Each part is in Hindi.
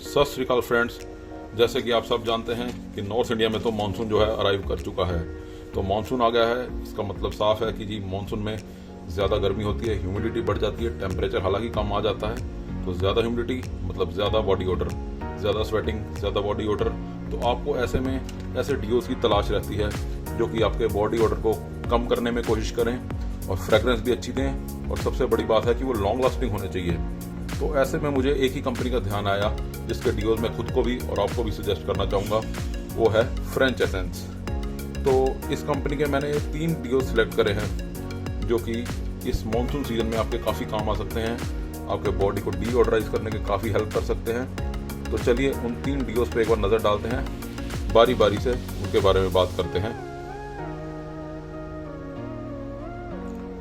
सत श्री अकाल फ्रेंड्स, जैसे कि आप सब जानते हैं कि नॉर्थ इंडिया में तो मानसून जो है अराइव कर चुका है। तो मानसून आ गया है, इसका मतलब साफ है कि जी मानसून में ज़्यादा गर्मी होती है, ह्यूमिडिटी बढ़ जाती है, टेम्परेचर हालांकि कम आ जाता है। तो ज़्यादा ह्यूमिडिटी मतलब ज़्यादा बॉडी ओडर, ज़्यादा स्वेटिंग, ज़्यादा बॉडी ओडर। तो आपको ऐसे में ऐसे डीओज की तलाश रहती है जो कि आपके बॉडी ओडर को कम करने में कोशिश करें और फ्रेगरेंस भी अच्छी दें, और सबसे बड़ी बात है कि वो लॉन्ग लास्टिंग होने चाहिए। तो ऐसे में मुझे एक ही कंपनी का ध्यान आया जिसके डीओज मैं खुद को भी और आपको भी सजेस्ट करना चाहूँगा, वो है फ्रेंच एसेंस। तो इस कंपनी के मैंने 3 डीओ सिलेक्ट करे हैं जो कि इस मॉनसून सीजन में आपके काफ़ी काम आ सकते हैं, आपके बॉडी को डीओडराइज करने के काफ़ी हेल्प कर सकते हैं। तो चलिए उन 3 डीओज पे एक बार नज़र डालते हैं, बारी बारी से उनके बारे में बात करते हैं।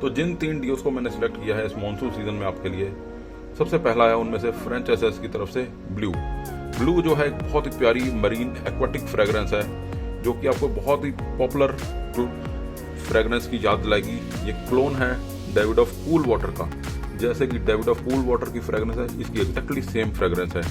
तो जिन 3 डीओज को मैंने सिलेक्ट किया है इस मॉनसून सीजन में आपके लिए, सबसे पहला है उनमें से फ्रेंच एसेंस की तरफ से ब्लू जो है एक बहुत ही प्यारी मरीन एक्वाटिक फ्रेगरेंस है जो कि आपको बहुत ही पॉपुलर फ्रेगरेंस की याद दिलाएगी। ये क्लोन है डेविड ऑफ कूल वाटर का। जैसे कि डेविड ऑफ कूल वाटर की फ्रेगरेंस है, इसकी एग्जैक्टली सेम फ्रेगरेंस है।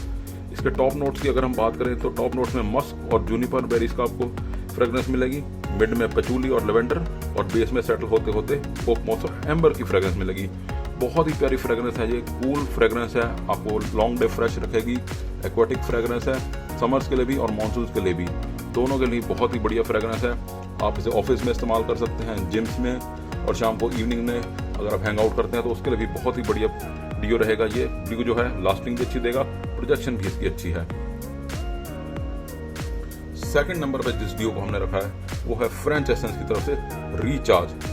इसके टॉप नोट्स की अगर हम बात करें तो टॉप नोट्स में मस्क और जूनिपर बेरीज का आपको फ्रेगरेंस मिलेगी, मिड में पचूली और लेवेंडर, और बेस में सेटल होते होते कोक मॉस और एम्बर की फ्रेगरेंस मिलेगी। बहुत ही प्यारी फ्रेगरेंस है, ये कूल फ्रेगरेंस है, आपको लॉन्ग डे फ्रेश रखेगी। एक्वाटिक फ्रेगरेंस है, समर्स के लिए भी और मानसून के लिए भी, दोनों के लिए बहुत ही बढ़िया फ्रेगरेंस है। आप इसे ऑफिस में इस्तेमाल कर सकते हैं, जिम्स में, और शाम को इवनिंग में अगर आप हैंग आउट करते हैं तो उसके लिए भी बहुत ही बढ़िया डीओ रहेगा। ये डीओ जो है लास्टिंग भी अच्छी देगा, प्रोजेक्शन भी इसकी अच्छी है। सेकंड नंबर पे जिस डीओ को हमने रखा है वो है फ्रेंच एसेंस की तरफ से रिचार्ज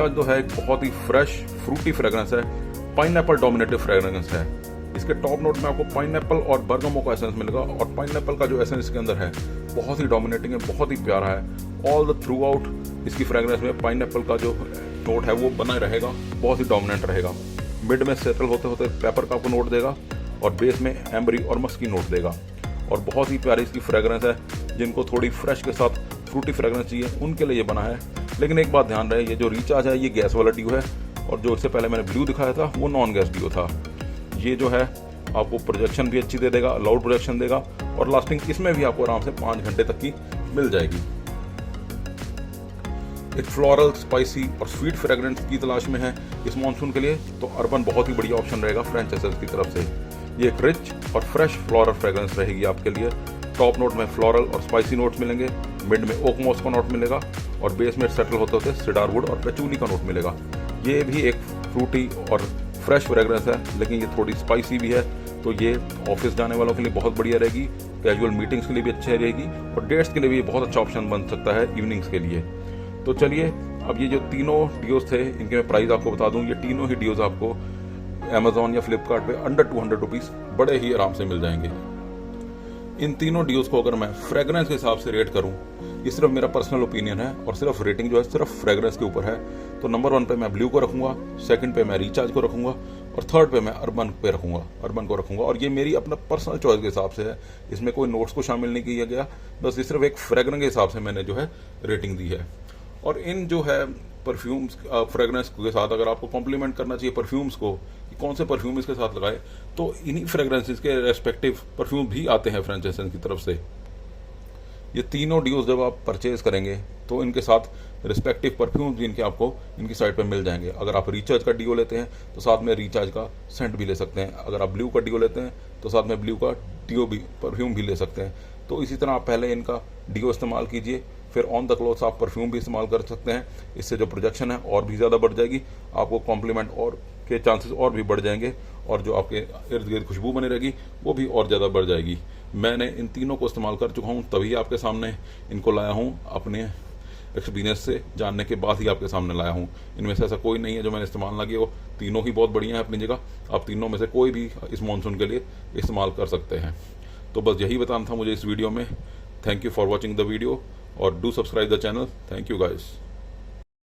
जो है एक बहुत ही फ्रेश फ्रूटी फ्रेगरेंस है, पाइनएप्पल डोमिनेटिव फ्रेगरेंस है। इसके टॉप नोट में आपको पाइनएप्पल और बर्गमो का एसेंस मिलेगा, और पाइनएप्पल का जो एसेंस इसके अंदर है बहुत ही डोमिनेटिंग है, बहुत ही प्यारा है। ऑल द थ्रू आउट इसकी फ्रेगरेंस में पाइनएप्पल का जो नोट है वो बना रहेगा, बहुत ही डोमिनेंट रहेगा। मिड में सेटल होते होते पेपर का आपको नोट देगा, और बेस में एम्बरी और मस्क की नोट देगा, और बहुत ही प्यारी इसकी फ्रेगरेंस है। जिनको थोड़ी फ्रेश के साथ फ्रूटी फ्रेगरेंस चाहिए उनके लिए ये बना है। लेकिन एक बात ध्यान रहे, ये जो रिचार्ज है ये गैस वाला डीओ है, और जो इससे पहले मैंने ब्लू दिखाया था वो नॉन गैस डीओ था। ये जो है आपको प्रोजेक्शन भी अच्छी दे देगा, लाउड प्रोजेक्शन देगा, और लास्टिंग इसमें भी आपको आराम से 5 घंटे तक की मिल जाएगी। एक फ्लोरल, स्पाइसी और स्वीट फ्रेगरेंस की तलाश में है इस मानसून के लिए, तो अर्बन बहुत ही बढ़िया ऑप्शन रहेगा फ्रेंच एसेंस की तरफ से। ये एक रिच और फ्रेश फ्लोरल फ्रेगरेंस रहेगी आपके लिए। टॉप नोट में फ्लोरल और स्पाइसी नोट्स मिलेंगे, मिड में ओक मॉस का नोट मिलेगा, और बेस में सेटल होते होते सिडार वुड और पेचूली का नोट मिलेगा। ये भी एक फ्रूटी और फ्रेश फ्रेगरेंस है, लेकिन ये थोड़ी स्पाइसी भी है। तो ये ऑफिस जाने वालों के लिए बहुत बढ़िया रहेगी, कैजुअल मीटिंग्स के लिए भी अच्छी रहेगी, और डेट्स के लिए भी बहुत अच्छा ऑप्शन बन सकता है इवनिंग्स के लिए। तो चलिए अब ये जो तीनों डीओज थे इनके मैं प्राइस आपको बता दूं। ये तीनों ही डीओज आपको अमेजोन या फ्लिपकार्ट पे अंडर 200 रुपीज़ बड़े ही आराम से मिल जाएंगे। इन तीनों डीओज को अगर मैं फ्रेगरेंस के हिसाब से रेट करूं, ये सिर्फ मेरा पर्सनल ओपिनियन है, और सिर्फ रेटिंग जो है सिर्फ फ्रेगरेंस के ऊपर है। तो नंबर 1 पे मैं ब्लू को रखूंगा, सेकंड पे मैं रिचार्ज को रखूंगा, और थर्ड पे मैं अर्बन को रखूंगा। और ये मेरी अपना पर्सनल चॉइस के हिसाब से है, इसमें कोई नोट्स को शामिल नहीं किया गया, बस ये सिर्फ एक फ्रेगरेंस के हिसाब से मैंने जो है रेटिंग दी है। और इन जो है परफ्यूम्स फ्रेगरेंस के साथ अगर आपको कॉम्प्लीमेंट करना चाहिए परफ्यूम्स को कि कौन से परफ्यूम इसके साथ लगाए, तो इन्हीं फ्रेगरेंसेस के रेस्पेक्टिव परफ्यूम भी आते हैं फ्रेंच एसेंस की तरफ से। ये तीनों डीओज जब आप परचेज करेंगे तो इनके साथ रिस्पेक्टिव परफ्यूम भी इनके आपको इनकी साइट पर मिल जाएंगे। अगर आप रिचार्ज का डीओ लेते हैं तो साथ में रिचार्ज का सेंट भी ले सकते हैं, अगर आप ब्लू का डीओ लेते हैं तो साथ में ब्लू का डीओ भी परफ्यूम भी ले सकते हैं। तो इसी तरह आप पहले इनका डीओ इस्तेमाल कीजिए, फिर ऑन द क्लोथ्स आप परफ्यूम भी इस्तेमाल कर सकते हैं। इससे जो प्रोजेक्शन है और भी ज़्यादा बढ़ जाएगी, आपको कॉम्प्लीमेंट और के चांसेस और भी बढ़ जाएंगे, और जो आपके इर्द गिर्द खुशबू बनी रहेगी वो भी और ज़्यादा बढ़ जाएगी। मैंने इन तीनों को इस्तेमाल कर चुका हूँ, तभी आपके सामने इनको लाया हूँ, अपने एक्सपीरियंस से जानने के बाद ही आपके सामने लाया हूँ। इनमें से ऐसा कोई नहीं है जो मैंने इस्तेमाल ना किया, वो तीनों ही बहुत बढ़िया है अपनी जगह। आप तीनों में से कोई भी इस मानसून के लिए इस्तेमाल कर सकते हैं। तो बस यही बताना था मुझे इस वीडियो में। Thank you for watching the video, और do subscribe the channel. Thank you guys.